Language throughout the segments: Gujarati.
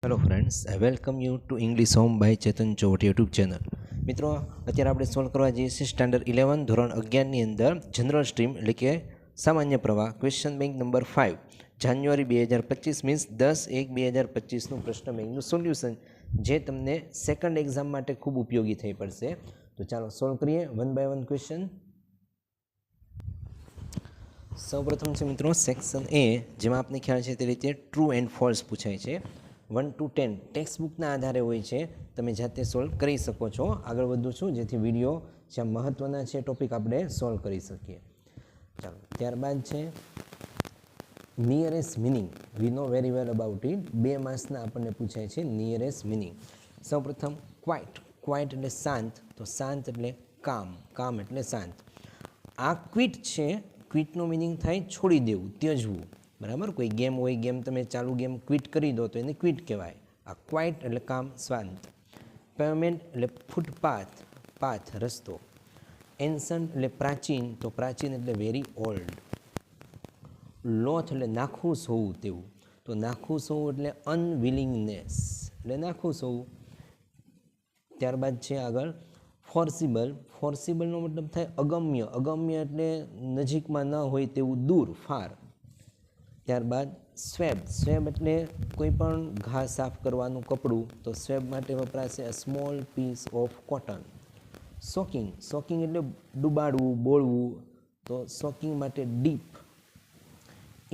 Hello friends, I welcome you to English home by Chetan Chovat YouTube channel. મિત્રો, અત્યારે આપણે સોલ્વ કરવા જઈએ છીએ સ્ટાન્ડર્ડ 11 ધોરણ 11ની અંદર જનરલ સ્ટ્રીમ એટલે કે સામાન્ય પ્રવાહ ક્વેશ્ચન બેંક નંબર 5 જાન્યુઆરી 2025 મીન્સ 10/1/2025નું પ્રશ્ન બેંકનું સોલ્યુશન જે તમને સેકન્ડ એક્ઝામ માટે ખૂબ ઉપયોગી થઈ પડશે. તો ચાલો સોલ્વ કરીએ વન બાય વન ક્વેશ્ચન. સૌપ્રથમ છે મિત્રો સેક્શન એ, જેમાં આપને ખ્યાલ છે તે રીતે ટ્રુ એન્ડ ફોલ્સ પૂછાય છે. 1 to 10 ટેક્સ્ટ બુકના આધારે હોય છે, તમે જાતે સોલ્વ કરી શકો છો. આગળ વધું છું જેથી વિડીયો જ્યાં મહત્ત્વના છે ટોપિક આપણે સોલ્વ કરી શકીએ. ચાલો, ત્યારબાદ છે nearest meaning. We know very well about it. 2 માર્ક્સના આપણને પૂછાય છે નિયરેસ્ટ મિનિંગ. સૌપ્રથમ ક્વાઇટ. ક્વાઇટ એટલે શાંત, તો શાંત એટલે કામ, કામ એટલે શાંત. આ ક્વિટ છે, ક્વિટનો મિનિંગ થાય છોડી દેવું, ત્યજવું. બરાબર, કોઈ ગેમ હોય, ગેમ તમે ચાલુ ગેમ ક્વિટ કરી દો તો એને ક્વિટ કહેવાય. આ ક્વાઇટ એટલે કામ, શાંત. પેવમેન્ટ એટલે ફૂટપાથ, પાથ, રસ્તો. એન્શન્ટ એટલે પ્રાચીન, તો પ્રાચીન એટલે વેરી ઓલ્ડ. લોથ એટલે નાખુશ હોવું તેવું, તો નાખુશ હોવું એટલે અનવિલિંગનેસ, એટલે નાખુશ હોવું. ત્યારબાદ છે આગળ ફોર્સિબલ. ફોર્સિબલનો મતલબ થાય અગમ્ય, અગમ્ય એટલે નજીકમાં ન હોય તેવું, દૂર, ફાર. ત્યારબાદ સ્વેબ. સ્વેબ એટલે કોઈ પણ ઘા સાફ કરવાનું કપડું, તો સ્વેબ માટે વપરાશે a small piece of cotton. Soaking. Soaking એટલે ડુબાડવું, બોળવું, તો સોકિંગ માટે ડીપ.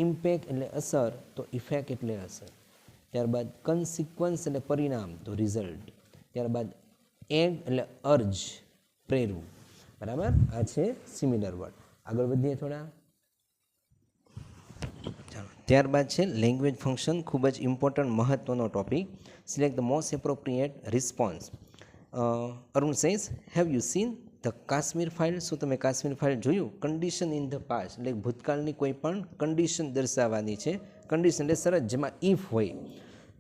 ઇમ્પેક્ટ એટલે અસર, તો ઇફેક્ટ એટલે અસર. ત્યારબાદ કન્સિક્વન્સ એટલે પરિણામ, તો રિઝલ્ટ. ત્યારબાદ એગ એટલે અર્જ, પ્રેરવું. બરાબર, આ છે સિમિલર વર્ડ. આગળ વધીએ થોડા. ચાલો, ત્યારબાદ છે લેંગ્વેજ ફંક્શન, ખૂબ જ ઇમ્પોર્ટન્ટ મહત્ત્વનો topic. Select the most appropriate response. Arun says, have you seen the Kashmir file. શું તમે કાશ્મીર ફાઇલ જોયું? કન્ડિશન ઇન ધ પાસ્ટ એટલે ભૂતકાળની કોઈ પણ કન્ડિશન દર્શાવવાની છે. કન્ડિશન એટલે શરત જેમાં ઇફ હોય,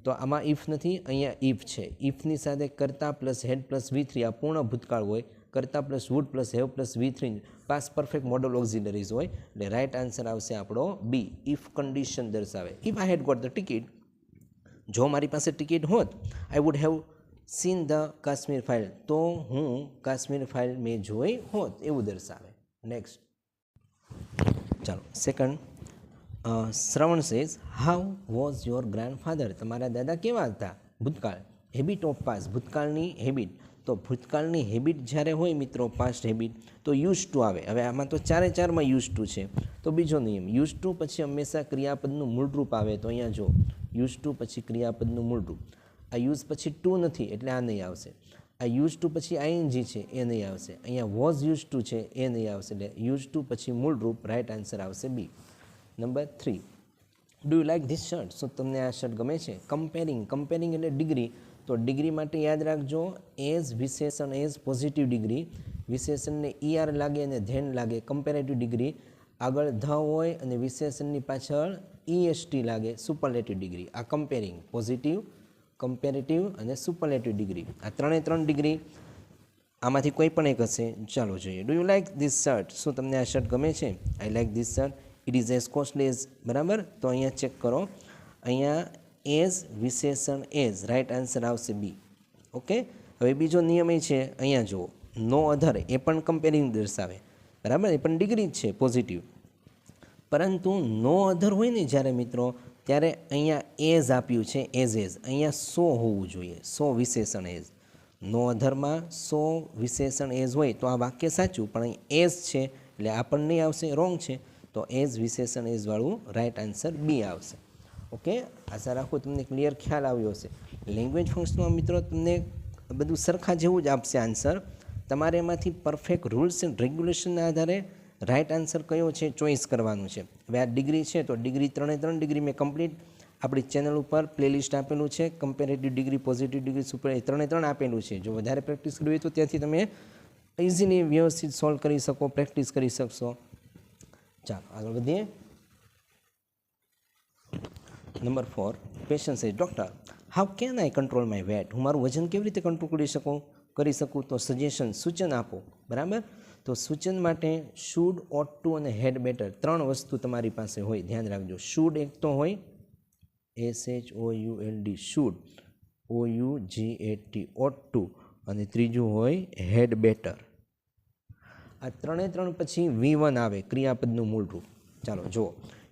તો આમાં ઇફ નથી, અહીંયા ઇફ છે. ઇફની સાથે કરતા પ્લસ હેડ પ્લસ V3 આ પૂર્ણ ભૂતકાળ હોય. કરતા plus would plus have plus V3 past perfect modal auxiliaries હોય. એટલે રાઇટ આન્સર આવશે આપણો બી, ઇફ કન્ડિશન દર્શાવે. If I had got the ticket, જો મારી પાસે ટિકિટ હોત, I would have seen the Kashmir file, તો હું કાશ્મીર ફાઇલ મેં જોઈ હોત, એવું દર્શાવે. નેક્સ્ટ ચાલો second. Shravan says, how was your grandfather. તમારા દાદા કેવા હતા? ભૂતકાળ. હેબિટ ઓફ પાસ્ટ, ભૂતકાળની હેબિટ. તો ભૂતકાળની હેબિટ જ્યારે હોય મિત્રો, પાસ્ટ હેબિટ, તો યુઝ ટુ આવે. હવે આમાં તો 4/4માં યુઝ ટુ છે, તો બીજો નિયમ યુઝ ટુ પછી હંમેશા ક્રિયાપદનું મૂળરૂપ આવે. તો અહીંયા જો યુઝ ટુ પછી ક્રિયાપદનું મૂળરૂપ. આ યુઝ પછી ટુ નથી એટલે આ નહીં આવશે. આ યુઝ ટુ પછી આઈએનજી છે એ નહીં આવશે. અહીંયા વોઝ યુઝ ટુ છે એ નહીં આવશે. એટલે યુઝ ટુ પછી મૂળરૂપ, રાઇટ આન્સર આવશે B. Number 3, do you like this shirt. શું તમને આ શર્ટ ગમે છે? કમ્પેરિંગ. કમ્પેરિંગ એટલે ડિગ્રી, તો ડિગ્રી માટે યાદ રાખજો એઝ વિશેષણ, એઝ પોઝિટિવ ડિગ્રી. વિશેષણને ER લાગે અને ધેન લાગે. કમ્પેરેટિવ ડિગ્રી આગળ ધ હોય અને વિશેષણની પાછળ EST લાગે, સુપરલેટિવ ડિગ્રી. આ કમ્પેરિંગ, પોઝિટિવ, કમ્પેરેટિવ અને સુપરલેટિવ ડિગ્રી. આ 3 ડિગ્રી આમાંથી કોઈ પણ એક હશે. ચાલો જોઈએ. Do you like this shirt. શું તમને આ શર્ટ ગમે છે? I like this shirt. It is as costly as. બરાબર, તો અહીંયા ચેક કરો. અહીંયા એઝ વિશેષણ એઝ, રાઇટ આન્સર આવશે બી. ઓકે, હવે બીજો નિયમ એ છે, અહીંયા જુઓ, નો અધર, એ પણ કમ્પેરિંગ દર્શાવે. બરાબર, એ પણ ડિગ્રી જ છે, પોઝિટિવ. પરંતુ નો અધર હોય ને જ્યારે મિત્રો, ત્યારે અહીંયા એઝ આપ્યું છે, એઝ. અહીંયા સો હોવું જોઈએ, સો વિશેષણ એઝ. નો અધરમાં સો વિશેષણ એઝ હોય તો આ વાક્ય સાચું, પણ અહીં એઝ છે એટલે આ પણ નહીં આવશે, રોંગ છે. તો એઝ વિશેષણ એઝ વાળું રાઇટ આન્સર બી આવશે. ઓકે, આશા રાખું તમને ક્લિયર ખ્યાલ આવ્યો હશે. લેંગ્વેજ ફંક્શનમાં મિત્રો તમને બધું સરખા જેવું જ આપશે આન્સર. તમારે એમાંથી પરફેક્ટ રૂલ્સ એન્ડ રેગ્યુલેશનના આધારે રાઇટ આન્સર કયો છે ચોઈસ કરવાનું છે. હવે આ ડિગ્રી છે તો ડિગ્રી 3 ડિગ્રી મેં કમ્પ્લીટ આપણી ચેનલ ઉપર પ્લેલિસ્ટ આપેલું છે. Comparative degree, positive degree, super, એ 3 આપેલું છે. જો વધારે પ્રેક્ટિસ કરવી હોય તો ત્યાંથી તમે ઇઝીલી વ્યવસ્થિત સોલ્વ કરી શકો, પ્રેક્ટિસ કરી શકશો. ચાલો આગળ વધીએ. Number 4, patience is doctor. How can I control my weight. હું મારું વજન કેવી રીતે કંટ્રોલ કરી શકું? તો સજેશન, સૂચન આપો. બરાબર, તો સૂચન માટે શુડ, ઓટ ટુ અને હેડ બેટર 3 વસ્તુ તમારી પાસે હોય, ધ્યાન રાખજો. શુડ એક તો હોય, SHOULD should, OUGAT ought to, અને ત્રીજું હોય હેડ બેટર. આ ત્રણે ત્રણ પછી V1 આવે, ક્રિયાપદનું મૂળરૂપ. ચાલો જુઓ,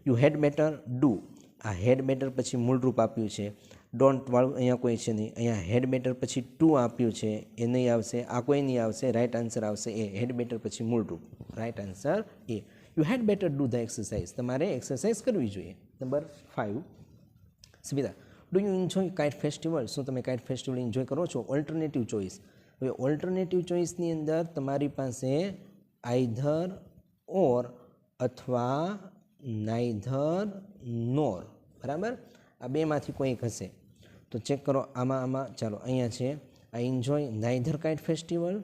યુ હેડ બેટર ડુ, આ હેડ બેટર પછી મૂળરૂપ આપ્યું છે. ડોન્ટ વાળું અહીંયા કોઈ છે નહીં, અહીંયા હેડ બેટર પછી ટુ આપ્યું છે, એ નહીં આવશે, આ કોઈ નહીં આવશે, રાઈટ આન્સર આવશે એ. હેડ બેટર પછી મૂળરૂપ, right answer A. You had better do the exercise, તમારે એક્સરસાઇઝ કરવી જોઈએ. Number 5, Smita, do you enjoy kite festival, શું તમે કાઇટ ફેસ્ટિવલ એન્જોય કરો છો? Alternative choice. હવે ઓલ્ટરનેટિવ ચોઇસની અંદર તમારી પાસે આઈધર ઓર અથવા નાઈધર નોર, બરાબર, આ બેમાંથી કોઈ એક હશે. તો ચેક કરો આમાં ચાલો અહીંયા છે, I enjoy neither kite festival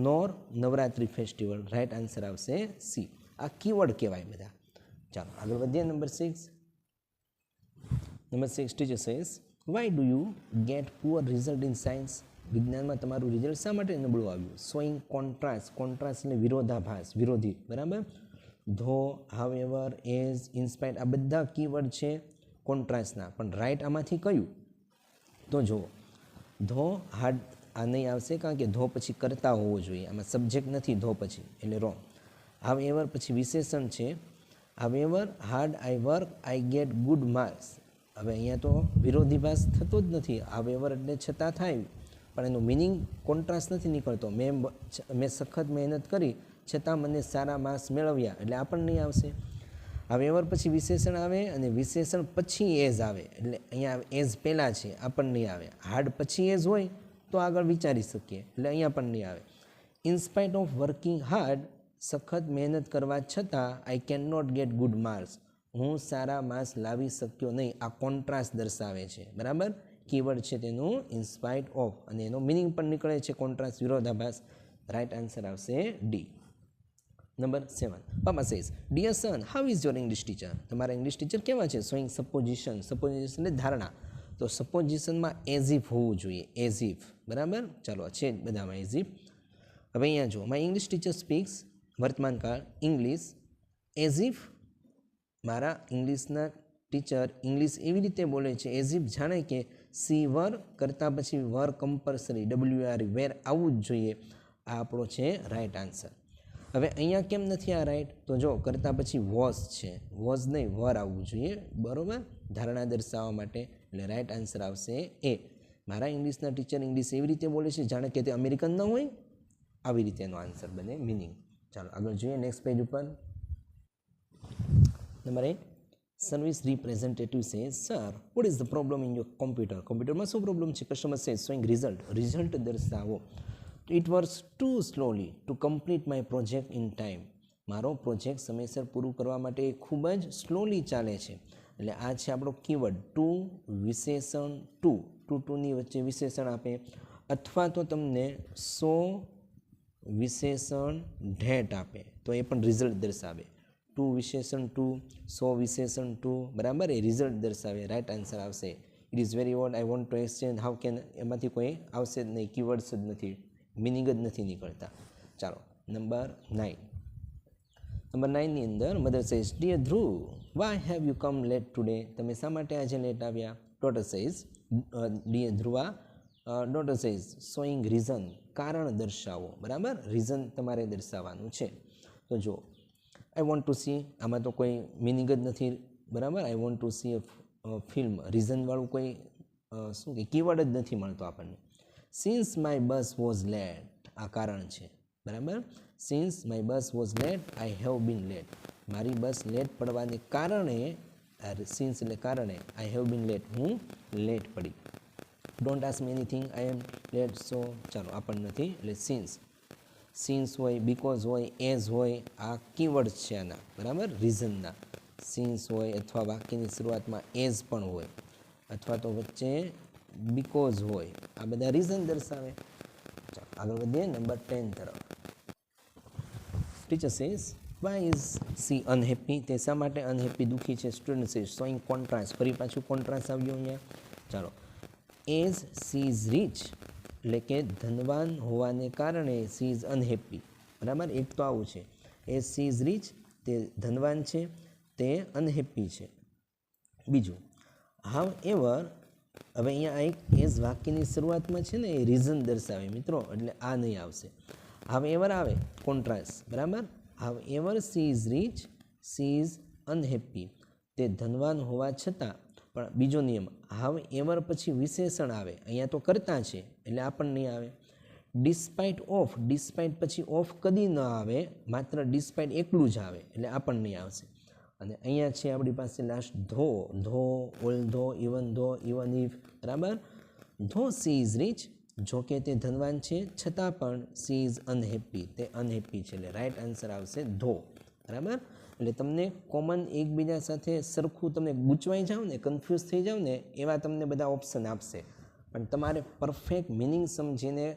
nor Navratri festival, right answer આવશે સી. આ કીવર્ડ કહેવાય બધા. ચાલો આગળ વધીએ. Number 6, teacher says, why do you get poor result in science, વિજ્ઞાનમાં તમારું રિઝલ્ટ શા માટે નબળું આવ્યું? શોઈંગ કોન્ટ્રાસ્ટ, કોન્ટ્રાસ્ટ એટલે વિરોધાભાસ, વિરોધી, બરાબર. ધો, હાવેવર, એઝ, ઇન્સ્પાયર્ડ, આ બધા કીવર્ડ છે કોન્ટ્રાસ્ટના, પણ રાઈટ આમાંથી કયું? તો જુઓ, ધો હાર્ડ, આ નહીં આવશે કારણ કે ધો પછી કરતા હોવો જોઈએ, આમાં સબ્જેક્ટ નથી ધો પછી, એટલે રોંગ. હાવેવર પછી વિશેષણ છે, however hard I work I get good marks. હવે અહીંયા તો વિરોધીભાસ થતો જ નથી, હાવેવર એટલે છતાં થાય, પણ એનો મિનિંગ કોન્ટ્રાસ્ટ નથી નીકળતો. મેં સખત મહેનત કરી છતાં મને સારા માર્ક્સ મેળવ્યા, એટલે આ પણ નહીં આવશે. હવે એવર પછી વિશેષણ આવે અને વિશેષણ પછી એઝ આવે, એટલે અહીંયા એઝ પહેલાં છે, આ પણ નહીં આવે. હાર્ડ પછી એઝ હોય તો આગળ વિચારી શકીએ, એટલે અહીંયા પણ નહીં આવે. ઇન્સ્પાઇટ ઓફ વર્કિંગ હાર્ડ, સખત મહેનત કરવા છતાં I can not get good marks, હું સારા માર્ક્સ લાવી શક્યો નહીં. આ કોન્ટ્રાસ્ટ દર્શાવે છે, બરાબર. કીવર્ડ છે તેનું ઇન્સ્પાઇટ ઓફ, અને એનો મિનિંગ પણ નીકળે છે કોન્ટ્રાસ્ટ, વિરોધાભાસ. રાઈટ આન્સર આવશે D. Number 7, papa says, dear son, how is your English teacher, તમારા ઇંગ્લિશ ટીચર કેવા છે? શોઈંગ સપોઝિશન, સપોઝિશન એટલે ધારણા, તો સપોઝિશનમાં એઝ ઇફ હોવું જોઈએ, એઝ ઇફ, બરાબર. ચાલો છે જ બધામાં એઝ ઇફ. હવે અહીંયા જો, માય ઇંગ્લિશ ટીચર સ્પીક્સ, વર્તમાનકાળ, ઇંગ્લિશ એઝ ઇફ, મારા ઇંગ્લિશના ટીચર ઇંગ્લિશ એવી રીતે બોલે છે એઝ ઇફ જાણે કે સી વર કરતાં પછી વર કમ્પલસરી, WR વેર આવવું જ જોઈએ. આ આપણો છે રાઈટ આન્સર. હવે અહીંયા કેમ નથી આ રાઈટ? તો જો કરતાં પછી વોઝ છે, વોઝ નહીં વર આવવું જોઈએ, બરાબર, ધારણા દર્શાવવા માટે. એટલે રાઈટ આન્સર આવશે એ. મારા ઇંગ્લિશના ટીચર ઇંગ્લિશ એવી રીતે બોલે છે જાણે કે તે અમેરિકન ન હોય, આવી રીતે એનો આન્સર બને, મિનિંગ. ચાલો આગળ જોઈએ નેક્સ્ટ પેજ ઉપર. Number 8, service representative says, sir what is the problem in your computer, કોમ્પ્યુટરમાં શું પ્રોબ્લેમ છે? Customer says, showing result, result દર્શાવો. It works too slowly to complete my project in time, મારો પ્રોજેક્ટ સમયસર પૂરું કરવા માટે ખૂબ જ સ્લોલી ચાલે છે. એટલે આ છે આપણો કીવર્ડ ટુ, વિશેષણ ટુની વચ્ચે વિશેષણ આપે, અથવા તો તમને 100 વિશેષણ ઢેટ આપે તો એ પણ રિઝલ્ટ દર્શાવે. 2 વિશેષણ 2, 100 વિશેષણ 2, બરાબર, એ રિઝલ્ટ દર્શાવે. રાઈટ આન્સર આવશે it is very odd, I want two exchange, how can, એમાંથી કોઈ આવશે જ નહીં, કીવર્ડ્સ જ નથી, મિનિંગ જ નથી નીકળતા. ચાલો નંબર 9, નંબર 9ની અંદર mother says, dear Dhruv, why have you come late today, તમે શા માટે આજે લેટ આવ્યા? Daughter says, dear Dhruva, daughter says, showing reason, કારણ દર્શાવો, બરાબર, રીઝન તમારે દર્શાવવાનું છે. તો જો આઈ વોન્ટ ટુ સી, આમાં તો કોઈ મિનિંગ જ નથી, બરાબર. I want to see film, રીઝનવાળું કોઈ શું કે કીવર્ડ જ નથી મળતો આપણને. Since my bus was late, આ કારણ છે, બરાબર. Since my bus was late I have been late, મારી બસ લેટ પડવાને કારણે, સિન્સ એટલે કારણે, આઈ હેવ બીન લેટ, હું લેટ પડી. Don't ask me anything, I am late, so, ચાલો આ પણ નથી, એટલે સિન્સ હોય, બીકોઝ હોય, એઝ હોય, આ કીવર્ડ છે આના, બરાબર, રીઝનના. સિન્સ હોય અથવા વાક્યની શરૂઆતમાં એઝ પણ હોય, અથવા તો વચ્ચે બીકોઝ હોય, આ બધા રીઝન દર્શાવે. ચાલો આગળ વધીએ નંબર 10 તરફ. Teacher says, why is she unhappy, તે શા માટે અનહેપી, દુઃખી છે? સ્ટુડન્ટ સેઝ, શોઈંગ કોન્ટ્રાસ્ટ, ફરી પાછું કોન્ટ્રાસ્ટ આવ્યું અહીંયા. ચાલો, એઝ સી ઇઝ રીચ, એટલે કે ધનવાન હોવાને કારણે સી ઇઝ અનહેપી, બરાબર, એક તો આવું છે. એઝ સી ઇઝ રીચ, તે ધનવાન છે, તે અનહેપી છે. બીજું, હાવ એવર, હવે અહીંયા એક એઝ વાક્યની શરૂઆતમાં છે ને એ રીઝન દર્શાવે મિત્રો, એટલે આ નહીં આવશે. હાવ એવર આવે કોન્ટ્રાસ્ટ, બરાબર. However she is rich, she is unhappy. તે ધનવાન હોવા છતાં, પણ બીજો નિયમ, હાવ એવર પછી વિશેષણ આવે, અહીંયા તો કરતા છે એટલે આપણને નહીં આવે. ડિસ્પાઇટ ઓફ, ડિસ્પાઇટ પછી ઓફ કદી ન આવે, માત્ર ડિસ્પાઇટ એકલું જ આવે એટલે આપણને નહીં આવશે. અને અહીંયા છે આપણી પાસે લાસ્ટ ધો, ધો, ઓલ ધો, ઇવન ઇફ, બરાબર. ધો સી ઇઝ રીચ, જો કે તે ધનવાન છે છતાં પણ સી ઇઝ અનહેપી, તે અનહેપી છે, એટલે રાઇટ આન્સર આવશે ધો, બરાબર. એટલે તમને કોમન એકબીજા સાથે સરખું તમે ગૂંચવાઈ જાઓ ને, કન્ફ્યુઝ થઈ જાઓ ને, એવા તમને બધા ઓપ્શન આપશે, પણ તમારે પરફેક્ટ મિનિંગ સમજીને,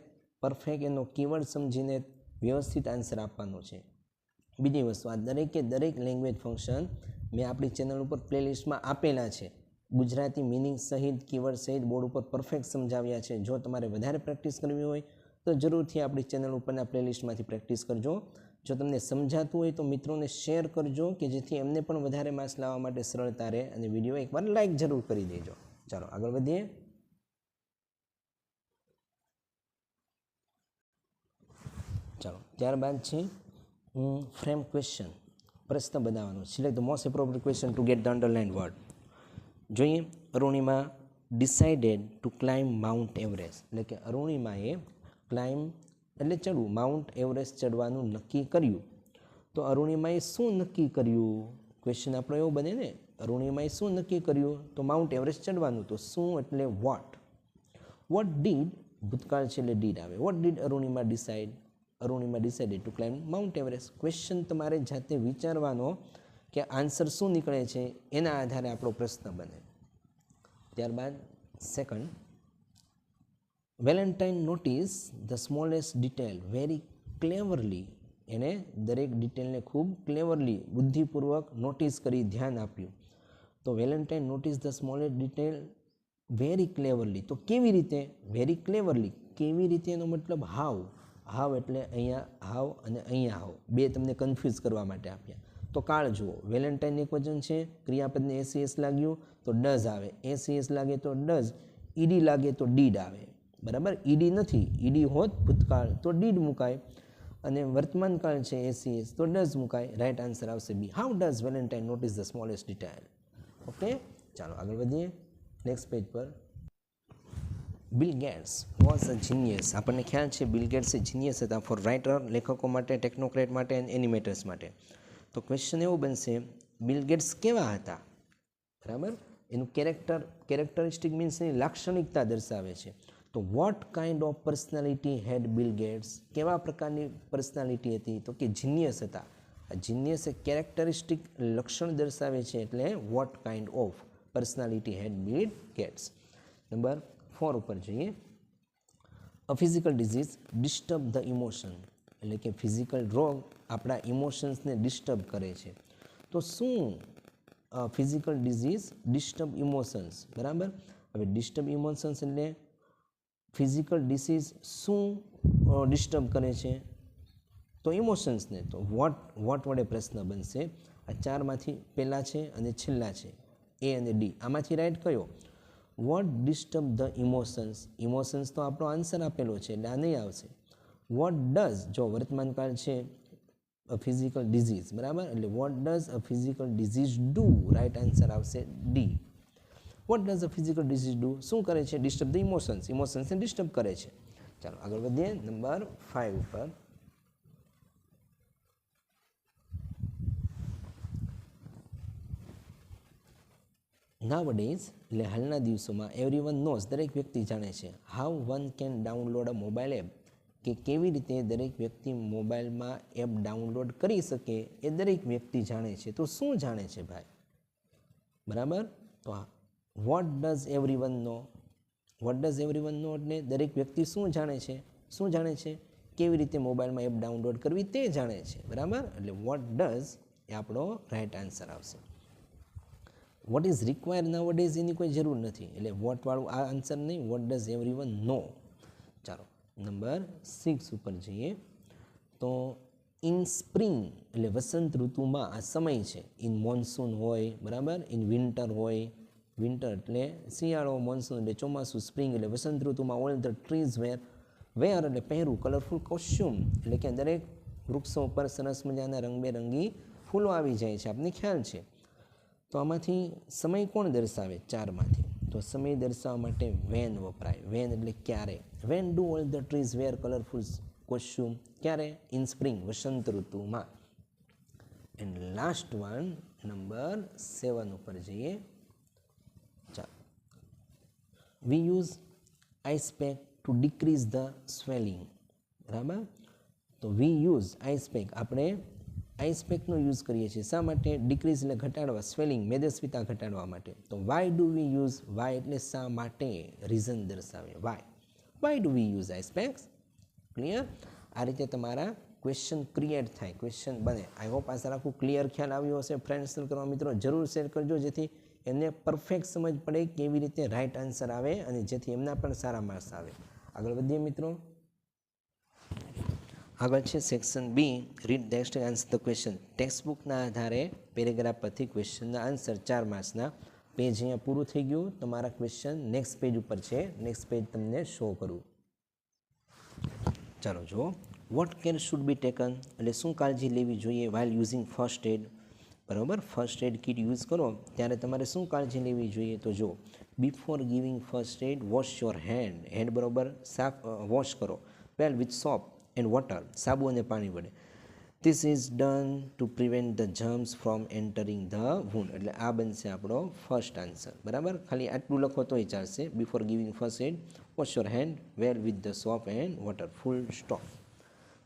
પરફેક્ટ એનો કીવર્ડ સમજીને વ્યવસ્થિત આન્સર આપવાનો છે. બીજી વસ્તુ, આ દરેકે દરેક લેંગ્વેજ ફંક્શન મેં આપણી ચેનલ ઉપર પ્લેલિસ્ટમાં આપેલા છે, ગુજરાતી મિનિંગ સહિત, કીવર્ડ સહિત બોર્ડ ઉપર પરફેક્ટ સમજાવ્યા છે. જો તમારે વધારે પ્રેક્ટિસ કરવી હોય તો જરૂરથી આપણી ચેનલ ઉપરના પ્લેલિસ્ટમાંથી પ્રેક્ટિસ કરજો. જો તમને સમજાતું હોય તો મિત્રોને શેર કરજો, કે જેથી એમને પણ વધારે માર્ક્સ લાવવા માટે સરળતા રહે, અને વિડીયો એકવાર લાઇક જરૂર કરી દેજો. ચાલો આગળ વધીએ. ચાલો ત્યારબાદ છે ફ્રેમ ક્વેશ્ચન, પ્રશ્ન બનાવવાનો. Select the most appropriate question to get the underline word. જોઈએ, Arunima decided to climb mount Everest, એટલે કે અરુણિમાએ ક્લાઇમ્બ એટલે ચડવું, માઉન્ટ એવરેસ્ટ ચડવાનું નક્કી કર્યું. તો અરુણિમાએ શું નક્કી કર્યું? ક્વેશ્ચન આપણો એવો બને ને, અરુણિમાએ શું નક્કી કર્યું? તો માઉન્ટ એવરેસ્ટ ચડવાનું. તો શું એટલે વોટ. વોટ ડીડ, ભૂતકાળ છે એટલે ડીડ આવે. What did Arunima decide? Arunima decided to climb mount Everest. Question તમારે જાતે વિચારવાનો કે આન્સર શું નીકળે છે, એના આધારે આપણો પ્રશ્ન બને. ત્યારબાદ second, Valentine notice the smallest detail very ક્લેવરલી. એણે દરેક ડિટેલને ખૂબ ક્લેવરલી, બુદ્ધિપૂર્વક નોટિસ કરી, ધ્યાન આપ્યું. તો Valentine notice the smallest detail very ક્લેવરલી. તો કેવી રીતે? વેરી ક્લેવરલી, કેવી રીતે એનો મતલબ હાવ. હાવ એટલે અહીંયા હાવ અને અહીંયા હાવ, બે તમને કન્ફ્યુઝ કરવા માટે આપ્યા. તો કાળ જુઓ, વેલેન્ટાઇન એક વચન છે, ક્રિયાપદને એસીએસ લાગ્યું તો ડઝ આવે, એસીએસ લાગે તો ડઝ, ઈડી લાગે તો ડીડ આવે, બરાબર. ઈડી નથી, ઈડી હોત ભૂતકાળ તો ડીડ મુકાય, અને વર્તમાન કાળ છે એસીએસ તો ડઝ મુકાય. રાઇટ આન્સર આવશે B. How does Valentine notice the smallest detail. Okay, ચાલો આગળ વધીએ નેક્સ્ટ પેજ પર. Bill Gates was a genius. આપણને ખ્યાલ છે બિલ ગેટ્સ એ જીનિયસ હતા ફોર રાઇટર, લેખકો માટે, ટેકનોક્રેટ માટે અને એનિમેટર્સ માટે. તો ક્વેશ્ચન એવું બનશે, બિલ ગેટ્સ કેવા હતા, બરાબર. એનું કેરેક્ટરિસ્ટિક મીન્સ એની લાક્ષણિકતા દર્શાવે છે. તો what kind of personality had Bill Gates? કેવા પ્રકારની પર્સનાલિટી હતી? તો કે જીનિયસ હતા. આ જીનિયસ એ કેરેક્ટરિસ્ટિક લક્ષણ દર્શાવે છે, એટલે what kind of personality had Bill Gates. Number 4 ઉપર જોઈએ. A physical disease disturb the emotion, એટલે કે ફિઝિકલ રોગ આપણા ઇમોશન્સને ડિસ્ટર્બ કરે છે. તો શું ફિઝિકલ ડિઝીઝ ડિસ્ટર્બ ઇમોશન્સ, બરાબર. હવે ડિસ્ટર્બ ઇમોશન્સ એટલે ફિઝિકલ ડિસીઝ શું ડિસ્ટર્બ કરે છે? તો ઇમોશન્સને. તો વોટ વડે પ્રશ્ન બનશે. આ ચારમાંથી પહેલાં છે અને છેલ્લા છે, એ અને ડી. આમાંથી રાઈટ કયો? What disturb the emotions. Emotions તો આપણો આન્સર આપેલો છે એટલે આ નહીં આવશે. વોટ ડઝ, જો વર્તમાન કાળ છે, અ ફિઝિકલ ડિઝીઝ, બરાબર. એટલે what does a physical disease do? Right answer આવશે D. What does a physical disease do? શું કરે છે? ડિસ્ટર્બ ધ ઇમોશન્સ, ઇમોશન્સને ડિસ્ટર્બ કરે છે. ચાલો આગળ વધીએ નંબર 5 ઉપર. નાવડેઝ એટલે હાલના દિવસોમાં, એવરીવન નોઝ દરેક વ્યક્તિ જાણે છે, how one can download a mobile app, કે કેવી રીતે દરેક વ્યક્તિ મોબાઈલમાં એપ ડાઉનલોડ કરી શકે એ દરેક વ્યક્તિ જાણે છે. તો શું જાણે છે ભાઈ, બરાબર. તો what does everyone know? What does everyone know એટલે દરેક વ્યક્તિ શું જાણે છે? શું જાણે છે? કેવી રીતે મોબાઈલમાં એપ ડાઉનલોડ કરવી તે જાણે છે, બરાબર. એટલે વોટ ડઝ એ આપણો રાઇટ આન્સર આવશે. વોટ ઇઝ રિક્વાયર નાવડેઝ એની કોઈ જરૂર નથી, એટલે વોટવાળું આ આન્સર નહીં. વોટ ડઝ એવરીવન નો. ચાલો નંબર 6 ઉપર જઈએ. તો ઇન સ્પ્રિંગ એટલે વસંત ઋતુમાં આ સમય છે. ઇન મોન્સૂન હોય, બરાબર. ઇન વિન્ટર હોય, વિન્ટર એટલે શિયાળો, મોન્સૂન એટલે ચોમાસું, સ્પ્રિંગ એટલે વસંત ઋતુમાં ઓલ ધ ટ્રીઝ વેર એટલે પહેરું કલરફુલ કોસ્ચ્યુમ એટલે કે દરેક વૃક્ષો ઉપર સરસ મજાના રંગબેરંગી ફૂલો આવી જાય છે, આપને ખ્યાલ છે. તો આમાંથી સમય કોણ દર્શાવે? ચારમાંથી. તો સમય દર્શાવવા માટે વેન વપરાય. વેન એટલે ક્યારે. When do all the trees wear colourful costume? ક્યારે? ઇન સ્પ્રિંગ, વસંત ઋતુમાં. એન્ડ લાસ્ટ વન નંબર 7 ઉપર જઈએ. ચાલો. We use ice pack to decrease the swelling. બરાબર. તો વી યુઝ આઈસ પેક, આપણે આઈસ પેકનો યુઝ કરીએ છીએ. શા માટે? ડિક્રીઝ એટલે ઘટાડવા, સ્વેલિંગ મેદસ્વીતા ઘટાડવા માટે. તો why do we use? Why એટલે શા માટે, રીઝન દર્શાવે. Why do we use ice packs? Clear? આ રીતે તમારા ક્વેશ્ચન ક્રિએટ થાય, ક્વેશ્ચન બને. આઈ હોપ આશા રાખું ક્લિયર ખ્યાલ આવ્યો હશે. ફ્રેન્ડ્સ કરવા મિત્રો જરૂર શેર કરજો, જેથી એમને પરફેક્ટ સમજ પડે કેવી રીતે રાઇટ આન્સર આવે અને જેથી એમના પણ સારા માર્ક્સ આવે. આગળ વધીએ મિત્રો. આગળ છે section B, read next answer the question. Text બુકના આધારે પેરેગ્રાફ પરથી ક્વેશ્ચનના આન્સર 4 માર્ક્સના. પેજ અહીંયા પૂરું થઈ ગયું. તમારા ક્વેશ્ચન નેક્સ્ટ પેજ ઉપર છે. નેક્સ્ટ પેજ તમને શો કરું. ચાલો જુઓ. What care should be taken એટલે શું કાળજી લેવી જોઈએ વાઇલ યુઝિંગ ફર્સ્ટ એડ. બરાબર. ફર્સ્ટ એડ કિટ યુઝ કરો ત્યારે તમારે શું કાળજી લેવી જોઈએ? તો જો before giving first aid wash your hand. Hand બરાબર સાફ વોશ કરો well with soap and water, સાબુ અને પાણી વડે. This is done to prevent the germs from entering the wound. એટલે આ બનશે આપણો ફર્સ્ટ આન્સર. બરાબર. ખાલી આટલું લખો તોય ચાલશે. Before giving first aid wash your hand well with the soap and water, full stop.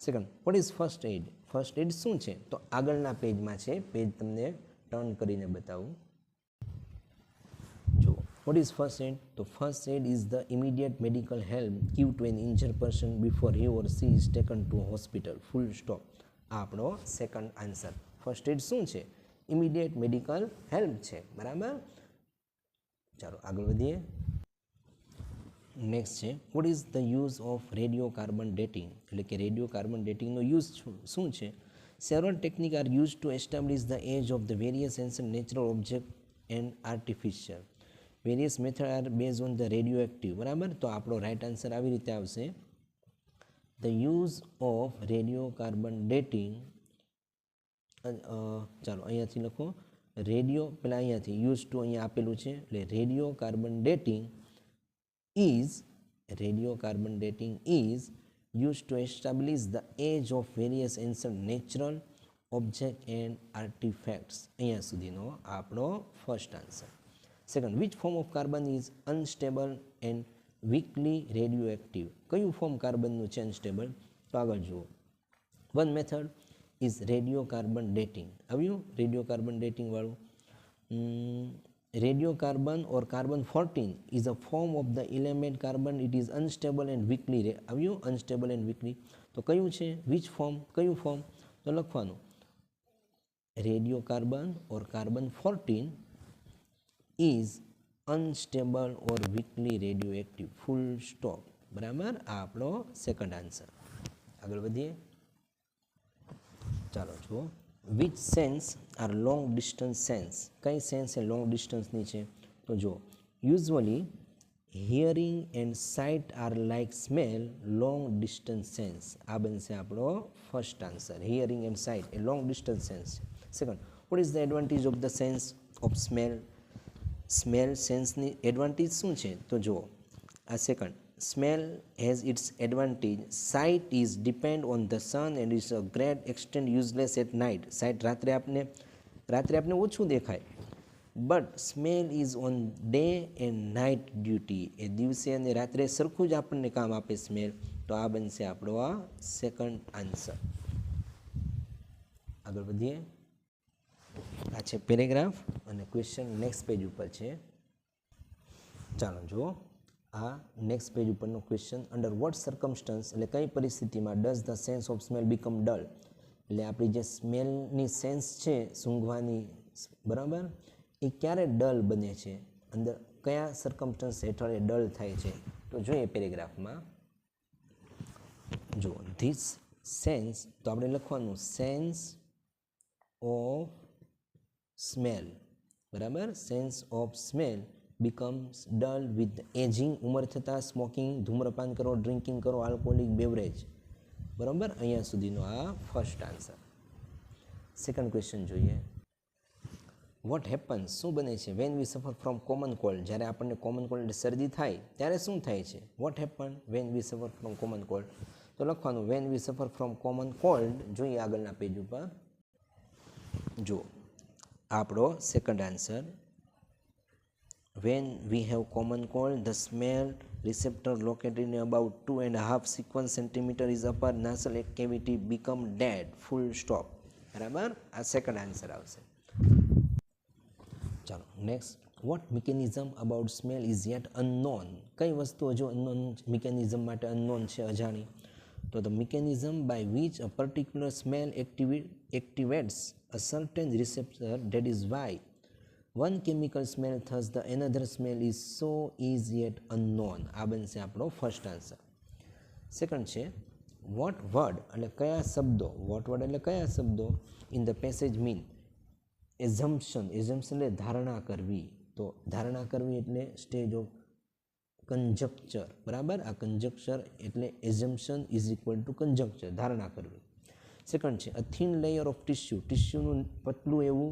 Second, what is first aid? First aid શું છે? તો આગળના પેજમાં છે. પેજ તમને ટર્ન કરીને બતાવું. જો વોટ ઇઝ ફર્સ્ટ એડ? તો first aid is the immediate medical help give to an injured person before he or she is taken to hospital, full stop. આ આપણો સેકન્ડ આન્સર. ફર્સ્ટ એડ શું છે? ઇમિડિયેટ મેડિકલ હેલ્પ છે. બરાબર. ચાલો આગળ વધીએ. નેક્સ્ટ છે what is the use of radio carbon dating. એટલે કે રેડિયો કાર્બન ડેટિંગનો યુઝ શું છે? Several technique are use to establish the age of the various ancient natural object and artificial. Various method are base on the radio active. બરાબર. તો આપણો રાઇટ આન્સર આવી રીતે આવશે. The use of radio carbon dating. ચાલો અહીંયાથી લખો. રેડિયો પેલા અહીંયાથી યુઝ ટુ અહીંયા આપેલું છે એટલે radio carbon dating is used to establish the age of various ancient natural objects and artifacts. અહીંયા સુધીનો આપણો first answer. Second, which form of carbon is unstable and weakly radioactive? કયું ફોર્મ કાર્બનનું છે અનસ્ટેબલ? તો આગળ જુઓ. One method is radio carbon dating. આવ્યું રેડિયો કાર્બન ડેટિંગ વાળું. Radiocarbon or carbon-14 is a form of the element carbon. It is unstable and weakly. આવ્યું unstable and weakly. તો કયું છે? which form? કયું ફોર્મ? તો લખવાનું radiocarbon or carbon-14 is unstable or weakly radioactive, full stop. બરાબર. આ આપણો સેકન્ડ આન્સર. આગળ વધીએ. ચાલો જુઓ. Which sense are long distance sense? કઈ સેન્સ એ લોંગ ડિસ્ટન્સની છે? તો જો usually hearing and sight are like smell long distance sense. આ બનશે આપણો first answer. Hearing and sight એ લોંગ ડિસ્ટન્સ સેન્સ છે. Second, what is the advantage of the sense of smell? Smell સેન્સની એડવાન્ટેજ શું છે? તો જુઓ આ second. Smell has its advantage. Sight is depend on the sun and is a great extent useless at night. Sight રાત્રે આપને ઓછું દેખાય. But smell is on day and night duty. એ દિવસે અને રાત્રે સરખું જ આપણને કામ આપે સ્મેલ. તો આ બનશે આપણો આ સેકન્ડ આન્સર. આગળ વધીએ. આ છે પેરેગ્રાફ અને ક્વેશ્ચન નેક્સ્ટ પેજ ઉપર છે. ચાલો જુઓ. આ નેક્સ્ટ પેજ ઉપરનો ક્વેશ્ચન. અંડર વોટ સર્કમસ્ટન્સ એટલે કઈ પરિસ્થિતિમાં does the sense of smell become dull? એટલે આપણી જે સ્મેલની સેન્સ છે સૂંઘવાની, બરાબર, એ ક્યારે ડલ બને છે? અંદર કયા સર્કમસ્ટન્સ હેઠળ એ ડલ થાય છે? તો જોઈએ પેરેગ્રાફમાં. જો ધીસ સેન્સ, તો આપણે લખવાનું સેન્સ ઓફ સ્મેલ. બરાબર. Sense of smell becomes dull with aging. ઉંમર થતાં સ્મોકિંગ, ધૂમ્રપાન કરો, ડ્રિંકિંગ કરો, આલ્કોહોલિક બેવરેજ. બરાબર, અહીંયા સુધીનો આ ફર્સ્ટ આન્સર. સેકન્ડ ક્વેશ્ચન જોઈએ. વોટ હેપન્સ, શું બને છે વેન વી સફર ફ્રોમ કોમન કોલ્ડ, જ્યારે આપણને કોમન કોલ્ડ શરદી થાય ત્યારે શું થાય છે? વોટ હેપન વેન વી સફર ફ્રોમ કોમન કોલ્ડ? તો લખવાનું વેન વી સફર ફ્રોમ કોમન કોલ્ડ. જોઈએ આગળના પેજ ઉપર. જો આપણો second answer. When we have common cold, the smell receptor located in about 2.5 sequence centimeter is upper nasal cavity become dead. Full stop. બરાબર, આ સેકન્ડ આન્સર આવશે. ચાલો next. What mechanism about smell is yet unknown? કઈ વસ્તુ હજુ અનનોન મિકેનિઝમ માટે અનનોન છે, અજાણી? તો the mechanism by which a particular smell activates a certain receptor, that is why one chemical smell thus the another smell is so is yet unknown. આ બનશે આપણો ફર્સ્ટ આન્સર. સેકન્ડ છે વોટ વર્ડ એટલે કયા શબ્દો, વોટ વર્ડ એટલે કયા શબ્દો in the passage mean assumption, assumption એટલે ધારણા કરવી. તો ધારણા કરવી એટલે સ્ટેજ ઓફ કન્જક્ચર. બરાબર, આ કન્જક્ચર એટલે એઝમ્પશન ઇઝ ઇક્વલ ટુ કન્જક્ચર, ધારણા કરવી. સેકન્ડ છે અ થિન લેયર ઓફ ટિશ્યુ, ટિશ્યુનું પતલું એવું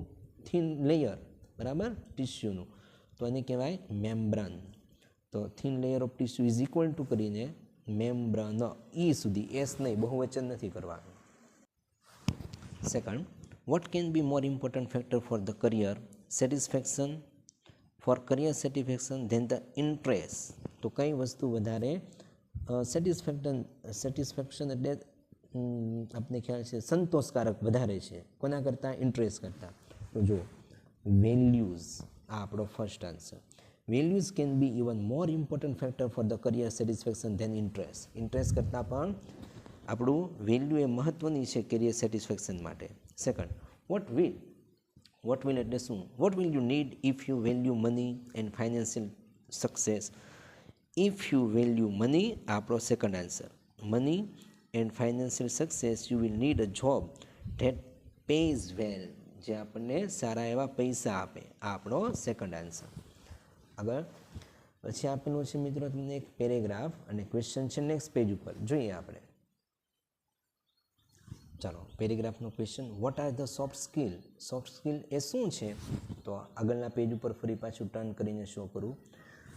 થિન લેયર, બરાબર, ટિશ્યુનું, તો એને કહેવાય મેમ્બ્રાન. તો thin layer of tissue is equal to કરીને મેમ્બ્રાન, ઈ સુધી, એસ નહીં, બહુવચન નથી કરવાનું. Second, what can be more important factor for the career satisfaction, for career satisfaction than the interest? તો કઈ વસ્તુ વધારે સેટિસ્ફેક્શન એટલે આપને ખ્યાલ છે સંતોષકારક વધારે છે, કોના કરતાં? ઇન્ટરેસ્ટ કરતાં. તો જુઓ વેલ્યુઝ, આ આપણો first answer. Values can be even more important factor for the career satisfaction than interest. Interest કરતાં પણ આપણું વેલ્યુ એ મહત્ત્વની છે કરિયર સેટિસ્ફેક્શન માટે. સેકન્ડ, વોટ વિલ એટલે શું? What will you need if you value money and financial success? If you value money, આપણો second answer. Money and financial success you will need a job that pays well, જે આપણને સારા એવા પૈસા આપે. આ આપણો સેકન્ડ આન્સર. આગળ પછી આપેલું છે મિત્રો તમને એક પેરેગ્રાફ અને ક્વેશ્ચન છે નેક્સ્ટ પેજ ઉપર. જોઈએ આપણે. ચાલો પેરેગ્રાફનો question. What are the soft skill? Soft skill એ શું છે? તો આગળના પેજ ઉપર ફરી પાછું ટર્ન કરીને શો કરું.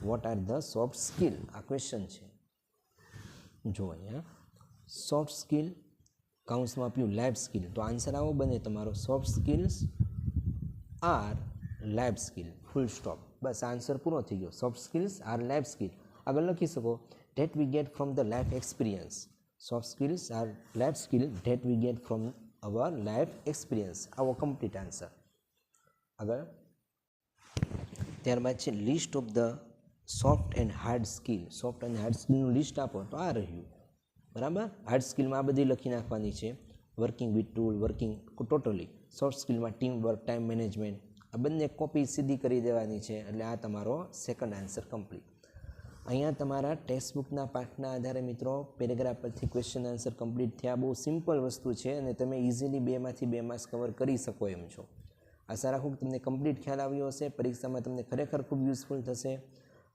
Vote are the soft skill? આ ક્વેશ્ચન છે. જો અહીંયા સોફ્ટ સ્કિલ કાઉન્સમાં આપ્યું લાઈફ સ્કિલ, તો આન્સર આવો બને તમારો soft skills are life skill. Full stop. બસ આન્સર પૂરો થઈ ગયો. Soft skills are life skill. આગળ લખી શકો that we get from the life experience. Soft skills are life skill that we get from our life experience. આવો કમ્પ્લીટ આન્સર. આગળ ત્યારબાદ છે list of the soft and hard skill. સોફ્ટ એન્ડ હાર્ડ સ્કિલનું લિસ્ટ આપો તો આ રહ્યું. બરાબર, હાર્ડ સ્કિલમાં આ બધી લખી નાખવાની છે. Working with tool, working totally. Soft સ્કિલમાં ટીમ વર્ક, ટાઈમ મેનેજમેન્ટ, આ બંને કોપી સીધી કરી દેવાની છે. એટલે આ તમારો સેકન્ડ આન્સર કમ્પ્લીટ. અહીંયા તમારા ટેક્સ્ટબુકના પાઠના આધારે મિત્રો પેરેગ્રાફ પરથી ક્વેશ્ચન આન્સર કમ્પ્લીટ થયા. બહુ સિમ્પલ વસ્તુ છે અને તમે ઇઝીલી 2માંથી 2 માર્ક્સ કવર કરી શકો એમ છો. આશા રાખું તમને કમ્પ્લીટ ખ્યાલ આવ્યો હશે. પરીક્ષામાં તમને ખરેખર ખૂબ યુઝફુલ થશે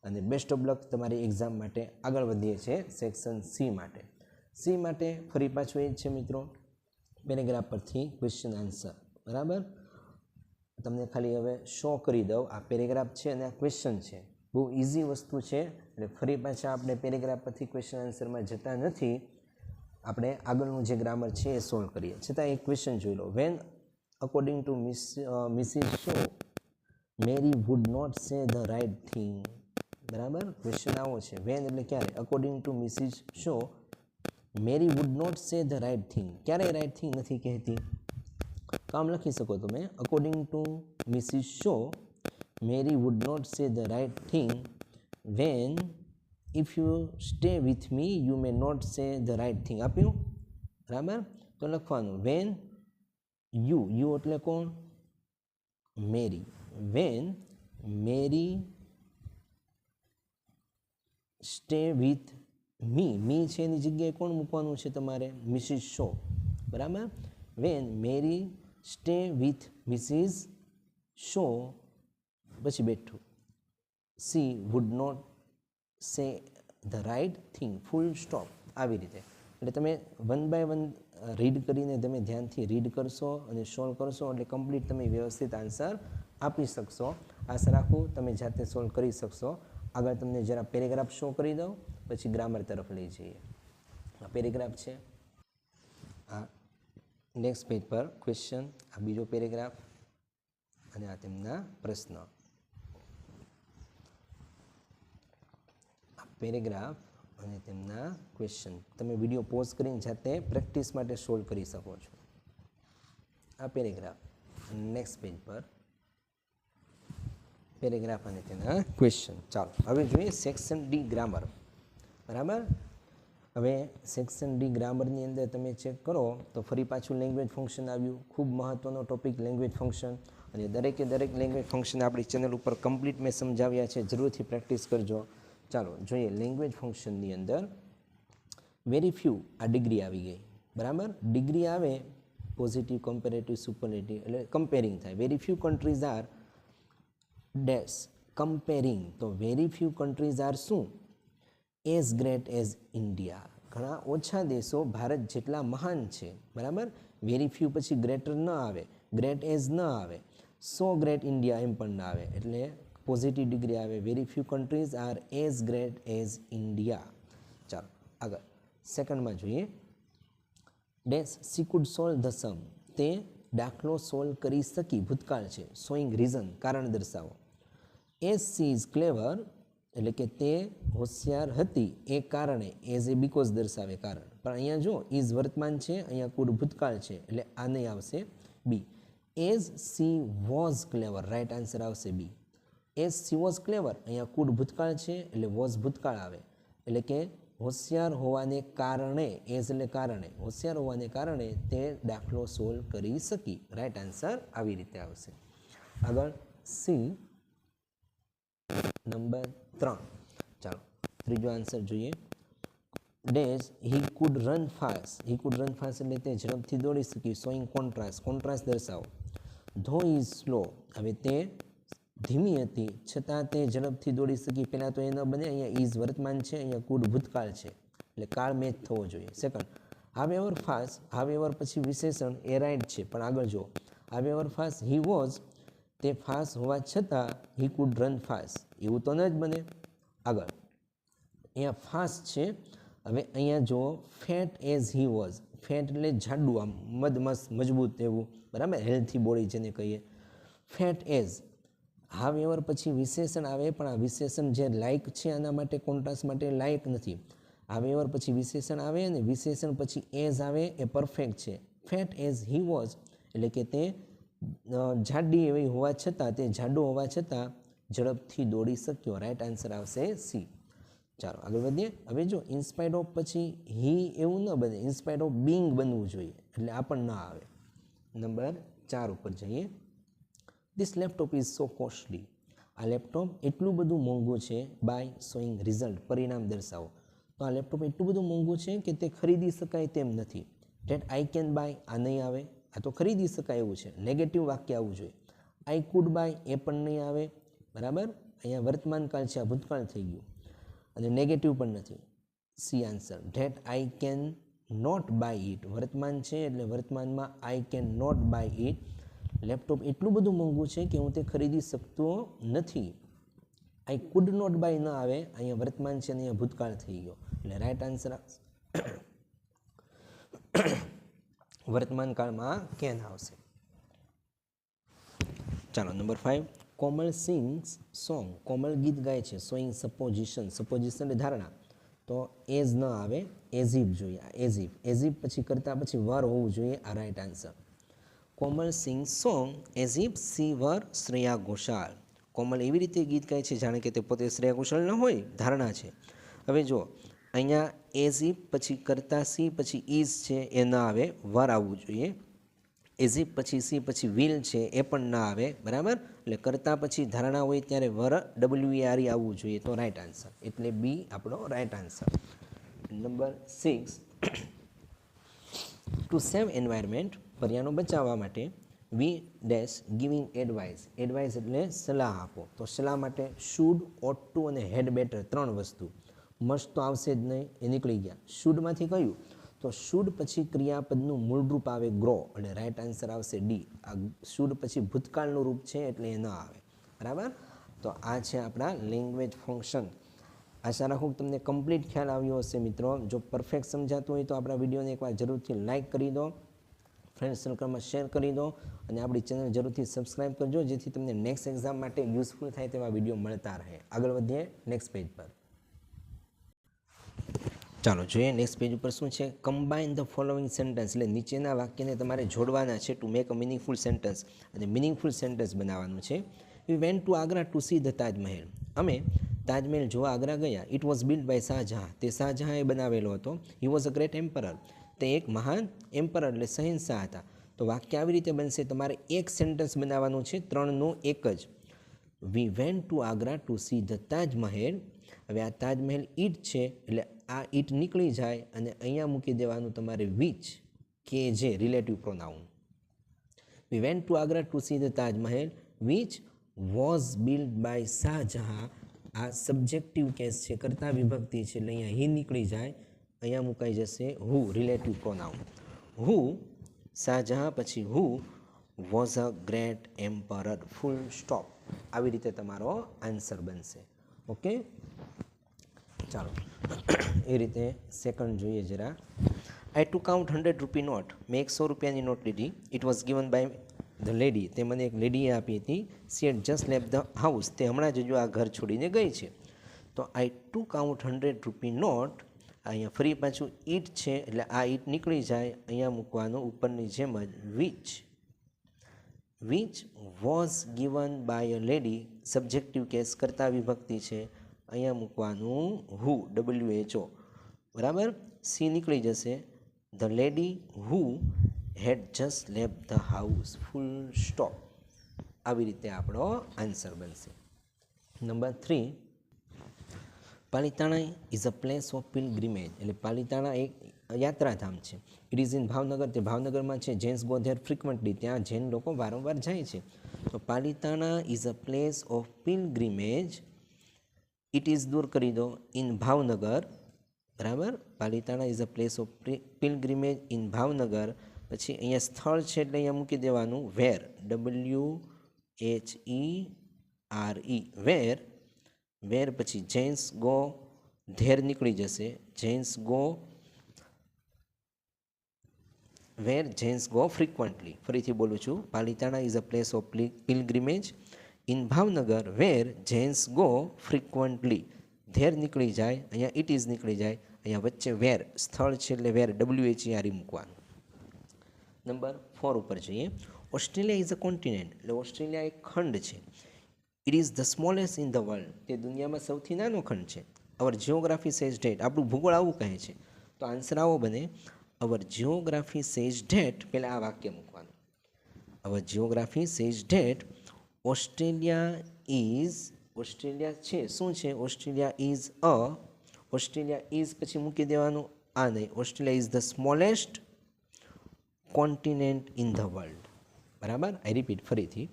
અને બેસ્ટ ઓફ લક તમારી એક્ઝામ માટે. આગળ વધીએ છીએ સેક્શન સી માટે. સી માટે ફરી પાછું એ જ છે મિત્રો, પેરેગ્રાફ પરથી ક્વેશ્ચન આન્સર. બરાબર, તમને ખાલી હવે શો કરી દઉં. આ પેરેગ્રાફ છે અને આ ક્વેશ્ચન છે. બહુ ઇઝી વસ્તુ છે. એટલે ફરી પાછા આપણે પેરેગ્રાફ પરથી ક્વેશ્ચન આન્સરમાં જતા નથી. આપણે આગળનું જે ગ્રામર છે એ સોલ્વ કરીએ. છતાં એક ક્વેશ્ચન જોઈ લો. When according to Mrs Shaw Mary would not say the right thing. બરાબર, ક્વેશ્ચન આવો છે. વેન એટલે ક્યારે? According to Mrs Shaw Mary would not say the right thing. ક્યારેય રાઇટ થિંગ નથી કહેતી. કામ લખી શકો તમે. According to Mrs Shaw Mary would not say the right thing when if you stay with me you may not say the right thing. આપ્યું. બરાબર, તો લખવાનું વેન યુ એટલે કોણ? Mary. When Mary stay with me છે એની જગ્યાએ કોણ મૂકવાનું છે તમારે? Mrs Shaw. બરાબર, when Mary stay with Mrs Shaw પછી બેઠું she would not say the right thing, full stop. આવી રીતે એટલે તમે વન બાય વન રીડ કરીને તમે ધ્યાનથી રીડ કરશો અને સોલ્વ કરશો એટલે કમ્પ્લીટ તમે વ્યવસ્થિત આન્સર આપી શકશો. આશા રાખું તમે જાતે સોલ્વ કરી શકશો. આગળ તમને જરા પેરેગ્રાફ શો કરી દઉં, પછી ગ્રામર તરફ લઈ જઈએ. આ પેરેગ્રાફ છે, આ નેક્સ્ટ પેજ પર ક્વેશ્ચન, આ બીજો પેરેગ્રાફ અને આ તેમના પ્રશ્ન. આ પેરેગ્રાફ અને તેમના ક્વેશ્ચન તમે વિડીયો પોઝ કરીને જાતે પ્રેક્ટિસ માટે સોલ્વ કરી શકો છો. આ પેરેગ્રાફ, નેક્સ્ટ પેજ પર પેરેગ્રાફ અને તેના ક્વેશ્ચન. ચાલો હવે જોઈએ સેક્શન ડી ગ્રામર. બરાબર, હવે સેક્શન ડી ગ્રામરની અંદર તમે ચેક કરો તો ફરી પાછું લેંગ્વેજ ફંક્શન આવ્યું. ખૂબ મહત્ત્વનો ટોપિક લેંગ્વેજ ફંક્શન, અને દરેકે દરેક લેંગ્વેજ ફંક્શન આપણી ચેનલ ઉપર કમ્પ્લીટ મેં સમજાવ્યા છે, જરૂરથી પ્રેક્ટિસ કરજો. ચાલો જોઈએ લેંગ્વેજ ફંક્શનની અંદર વેરી ફ્યુ, આ ડિગ્રી આવી ગઈ. બરાબર, ડિગ્રી આવે પોઝિટિવ, કમ્પેરેટિવ, સુપરલેટિવ એટલે કમ્પેરિંગ થાય. Very few countries are dash comparing, તો વેરી ફ્યુ કન્ટ્રીઝ આર શું? એઝ ગ્રેટ એઝ ઇન્ડિયા, ઘણા ઓછા દેશો ભારત જેટલા મહાન છે. બરાબર, વેરી ફ્યુ પછી ગ્રેટર ન આવે, ગ્રેટ એઝ ન આવે, સો ગ્રેટ ઇન્ડિયા એમ પણ ના આવે, એટલે પોઝિટિવ ડિગ્રી આવે. Very few countries are as great as India. ચાલો આગળ સેકન્ડમાં જોઈએ. Dash she could solve the sum, તે દાખલો સોલ્વ કરી શકી, ભૂતકાળ છે. શોઈંગ રીઝન, કારણ દર્શાવો. એઝ સી ઇઝ ક્લેવર, એટલે કે તે હોશિયાર હતી એ કારણે, એઝ એ બીકોઝ દર્શાવે કારણ. પણ અહીંયા જો ઇઝ વર્તમાન છે, અહીંયા કુડ ભૂતકાળ છે, એટલે આ નહીં આવશે B. As she was clever, right answer આવશે B. As she was clever, અહીંયા કુડ ભૂતકાળ છે એટલે વોઝ ભૂતકાળ આવે, એટલે કે હોશિયાર હોવાને કારણે, એઝ એટલે કારણે, હોશિયાર હોવાને કારણે તે દાખલો સોલ્વ કરી શકી. રાઇટ આન્સર આવી રીતે આવશે. આગળ સી નંબર 3. ચાલો ત્રીજો આન્સર જોઈએ. Dash he could run fast, he could run fast એટલે તે ઝડપથી દોડી શકી. શોઈંગ કોન્ટ્રાસ્ટ, કોન્ટ્રાસ્ટ દર્શાવો. ધો ઇઝ સ્લો, હવે તે ધીમી હતી છતાં તે ઝડપથી દોડી શકી. પહેલાં તો એ ન બને, અહીંયા ઇઝ વર્તમાન છે, અહીંયા કુડ ભૂતકાળ છે, એટલે કાળ મેચ થવો જોઈએ. સેકન્ડ, હાવ એવર ફાસ્ટ, હાવ એવર પછી વિશેષણ એ રાઇટ છે, પણ આગળ જો હાવ એવર ફાસ્ટ હી વોઝ, તે ફાસ્ટ હોવા છતાં હી કુડ રન ફાસ્ટ, એવું તો ન જ બને. આગળ અહીંયા ફાસ્ટ છે, હવે અહીંયા જો fat as he was, fat એટલે જાડું, આમ મદમસ્ત મજબૂત એવું. બરાબર, હેલ્થી બોડી જેને કહીએ. ફેટ એઝ, હાવ એવર પછી વિશેષણ આવે, પણ આ વિશેષણ જે લાયક છે આના માટે, કોન્ટ્રાસ્ટ માટે લાયક નથી. હાવ એવર પછી વિશેષણ આવે અને વિશેષણ પછી એઝ આવે એ પરફેક્ટ છે. ફેટ એઝ હી વોઝ એટલે કે તે જાડી એવી હોવા છતાં, તે જાડો હોવા છતાં ઝડપથી દોડી શક્યો. રાઇટ આન્સર આવશે સી. ચાલો આગળ વધીએ. હવે જો ઇન્સ્પાયર્ડ ઓફ પછી હી એવું ન બને, ઇન્સ્પાયર્ડ ઓફ બિંગ બનવું જોઈએ, એટલે આ પણ ના આવે. નંબર 4 ઉપર જઈએ. This laptop is so costly, આ લેપટોપ એટલું બધું મોંઘું છે. બાય શોઈંગ રિઝલ્ટ, પરિણામ દર્શાવો. તો આ લેપટોપ એટલું બધું મોંઘું છે કે તે ખરીદી શકાય તેમ નથી. ધેટ આઈ કેન બાય, આ નહીં આવે, આ તો ખરીદી શકાય એવું છે. નેગેટિવ વાક્ય આવવું જોઈએ. આઈ કુડ બાય, એ પણ નહીં આવે. બરાબર, અહીંયા વર્તમાન કાળ છે, આ ભૂતકાળ થઈ ગયું, અને નેગેટિવ પણ નથી. C answer. That I can not buy it, વર્તમાન છે એટલે વર્તમાનમાં I can not buy it. Laptop એટલું બધું મોંઘું છે કે હું તે ખરીદી શકતો નથી. આઈ કુડ નોટ બાય ન આવે, અહીંયા વર્તમાન છે અને અહીંયા ભૂતકાળ થઈ ગયો, એટલે રાઇટ આન્સર વર્તમાન કાળમાં કેન આવશે. ચાલો નંબર 5. કોમલ સિંગ્સ સોંગ, કોમલ ગીત ગાય છે. શોઈંગ સપોઝિશન, સપોઝિશન એટલે ધારણા, તો એઝ ન આવે, એઝિફ જોઈએ. એઝિફ, એઝિફ પછી કરતાં પછી વર હોવું જોઈએ. આ right answer. Komal sing song as if she were Shreya Ghoshal, Komal એવી રીતે ગીત ગાય છે જાણે કે તે પોતે શ્રેયા ઘોષાલ ન હોય, ધારણા છે. હવે જો અહીંયા એઝ ઇફ પછી કરતા સી પછી ઇઝ છે એ ન આવે, વર આવવું જોઈએ. એઝ ઇફ પછી સી પછી વિલ છે એ પણ ના આવે. બરાબર, એટલે કરતા પછી ધારણા હોય ત્યારે વર WERE આવવું જોઈએ, તો રાઇટ આન્સર. એટલે બી આપણો right answer. Number 6. To save environment, પર્યાવરણ બચાવવા માટે. We dash giving advice, advice એટલે સલાહ આપો, તો સલાહ માટે શુડ, ઓટ ટુ અને હેડ બેટર 3 વસ્તુ. મસ્ટ તો આવશે જ નહીં, એ નીકળી ગયા. શુડમાંથી કયું? તો શુડ પછી ક્રિયાપદનું મૂળરૂપ આવે ગ્રો, એટલે રાઇટ આન્સર આવશે ડી. આ શુડ પછી ભૂતકાળનું રૂપ છે એટલે એ ન આવે. બરાબર. તો આ છે આપણા લેંગ્વેજ ફંક્શન. આશા રાખું કે તમને કમ્પ્લીટ ખ્યાલ આવ્યો હશે મિત્રો. જો પરફેક્ટ સમજાતું હોય તો આપણા વિડીયોને એકવાર જરૂરથી લાઇક કરી દો, ફ્રેન્ડ સર્કલમાં શેર કરી દો અને આપણી ચેનલ જરૂરથી સબસ્ક્રાઈબ કરજો, જેથી તમને નેક્સ્ટ એક્ઝામ માટે યુઝફુલ થાય તેવા વિડીયો મળતા રહે. આગળ વધીએ નેક્સ્ટ પેજ પર. ચાલો જોઈએ નેક્સ્ટ પેજ ઉપર શું છે. કમ્બાઇન ધ ફોલોઈંગ સેન્ટેન્સ, એટલે નીચેના વાક્યને તમારે જોડવાના છે to make a meaningful sentence, અને મિનિંગફુલ સેન્ટેન્સ બનાવવાનું છે. We went to Agra two see the Taj Mahal, અમે તાજમહેલ જોવા આગ્રા ગયા. It was build by Shahjahan, તે શાહજહાંએ બનાવેલો હતો. He was a great emperor, તે એક મહાન એમ્પરર એટલે શહેનશાહ હતા. તો વાક્ય આવી રીતે બનશે. તમારે એક સેન્ટેન્સ બનાવવાનું છે, 3નું એક જ. We went to Agra two see the Taj Mahal. હવે આ તાજમહેલ ઈટ છે એટલે આ ઈટ નીકળી જાય અને અહીંયા મૂકી દેવાનું તમારે વિચ, કે જે relative pronoun. We went to Agra two see the Taj Mahal which was build by Shahjahan. આ સબ્જેક્ટિવ કેસ છે, કર્તા વિભક્તિ છે એટલે અહીંયા હી નીકળી જાય, અહીંયા મુકાઈ જશે હુ, રિલેટિવ પ્રોનાઉન. હુ, શાહજહાં પછી who was a great emperor, full stop. આવી રીતે તમારો આન્સર બનશે. ઓકે, ચાલો એ રીતે સેકન્ડ જોઈએ જરા. આઈ ટુ કાઉન્ટ 100 રૂપી નોટ, મેં 100 રૂપિયાની નોટ લીધી. It was given by the lady, તે મને એક લેડીએ આપી હતી. She had just left the house, તે હમણાં જ જો આ ઘર છોડીને ગઈ છે. તો આઈ ટુ કાઉન્ટ 100 રૂપી નોટ, અહીંયા ફરી પાછું ઈટ છે એટલે આ ઈટ નીકળી જાય, અહીંયા મૂકવાનું ઉપરની જેમ જ which. Which was given by a lady, subjective case કર્તા વિભક્તિ છે, અહીંયા મૂકવાનું હુ, WHO. બરાબર. સી નીકળી જશે. The lady who had just left the house, full stop. આવી રીતે આપણો આન્સર બનશે. Number 3, Palitana is a place of pilgrimage, એટલે પાલિતાણા એક યાત્રાધામ છે. ઇટ ઇઝ ઇન ભાવનગર, તે ભાવનગરમાં છે. જેન્સ ગો ધેર ફ્રિકવન્ટલી, ત્યાં જૈન લોકો વારંવાર જાય છે. તો Palitana is a place of pilgrimage. It is દૂર કરી દો, ઇન ભાવનગર. બરાબર. Palitana is a place of pilgrimage in Bhavnagar. પછી અહીંયા સ્થળ છે એટલે અહીંયા મૂકી દેવાનું વેર, WHERE, વેર. વેર પછી જેન્સ ગો ધેર નીકળી જશે, Jains go where Jains go frequently. ફરીથી બોલું છું, Palitana is a place of pilgrimage in Bhavnagar where Jains go frequently. There નીકળી જાય, અહીંયા ઇટ ઇઝ નીકળી જાય, અહીંયા વચ્ચે વેર સ્થળ છે એટલે વેર, WHERE મૂકવાનું. નંબર 4 ઉપર જઈએ. ઓસ્ટ્રેલિયા ઇઝ અ કોન્ટિનેન્ટ, એટલે ઓસ્ટ્રેલિયા એક ખંડ છે. It is the smallest in the world, તે દુનિયામાં સૌથી નાનો ખંડ છે. અવર જિયોગ્રાફી સેઝ ડેટ, આપણું ભૂગોળ આવું કહે છે. તો આન્સર આવો બને, અવર જિયોગ્રાફી સેઝ ડેટ, પહેલાં આ વાક્ય મૂકવાનું. Our geography says that Australia is, Australia છે શું છે, Australia is a, Australia is પછી મૂકી દેવાનું આ નહીં, Australia is the smallest continent in the world. બરાબર. આઈ રિપીટ ફરીથી,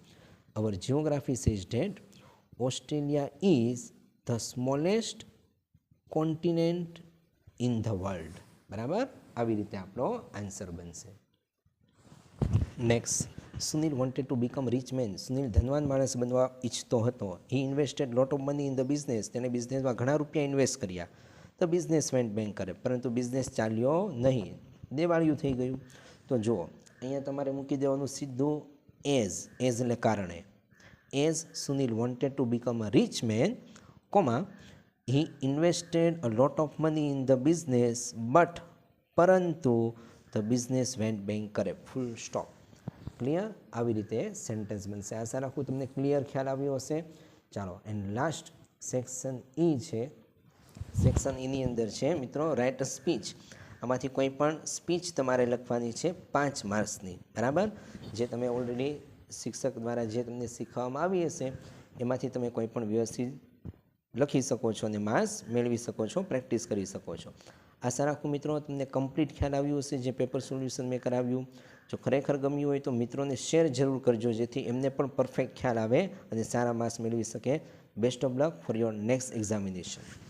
our geography says that Australia is the smallest continent in the world. બરાબર. આવી રીતે આપણો આન્સર બનશે. Next, Sunil wanted to become rich man, Sunil ધનવાન માણસ બનવા ઈચ્છતો હતો. He invested lot of money in the business, તેણે બિઝનેસમાં ઘણા રૂપિયા ઇન્વેસ્ટ કર્યા. ધ બિઝનેસ વેન્ટ બેંક કરે, પરંતુ બિઝનેસ ચાલ્યો નહીં, દેવાળિયું થઈ ગયું. તો જુઓ અહીંયા તમારે મૂકી દેવાનું સીધું એઝ, એઝ એટલે કારણે. As Sunil wanted to become a rich main, comma he invested a lot of money in the business but, પરંતુ ધ બિઝનેસ વેન્ટ બેંક કરે, ફૂલ સ્ટોપ. ક્લિયર. આવી રીતે સેન્ટેન્સ બનશે. આશા રાખું તમને ક્લિયર ખ્યાલ આવ્યો હશે. ચાલો એન્ડ લાસ્ટ સેક્શન ઈ છે. સેક્શન ઈની અંદર છે મિત્રો રાઇટ અ સ્પીચ. આમાંથી કોઈ પણ સ્પીચ તમારે લખવાની છે 5 માર્ક્સની. બરાબર. જે તમે ઓલરેડી શિક્ષક દ્વારા જે તમને શીખવવામાં આવી હશે એમાંથી તમે કોઈ પણ વ્યવસ્થિત લખી શકો છો અને માર્ક્સ મેળવી શકો છો, પ્રેક્ટિસ કરી શકો છો. આશા રાખું મિત્રો તમને કમ્પ્લીટ ખ્યાલ આવ્યો હશે જે પેપર સોલ્યુશન મેં કરાવ્યું. જો ખરેખર ગમ્યું હોય તો મિત્રોને શેર જરૂર કરજો, જેથી એમને પણ પરફેક્ટ ખ્યાલ આવે અને સારા માર્ક્સ મેળવી શકે. Best of luck for your next examination.